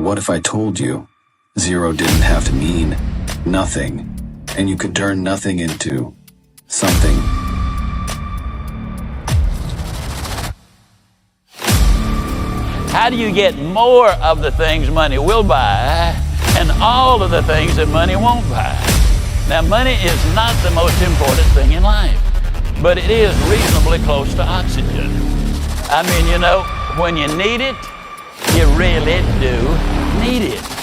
what if I told you zero didn't have to mean nothing, and you could turn nothing into something? How do you get more of the things money will buy and all of the things that money won't buy? Now, money is not the most important thing in life, but it is reasonably close to oxygen. I mean, you know, when you need it, you really do need it.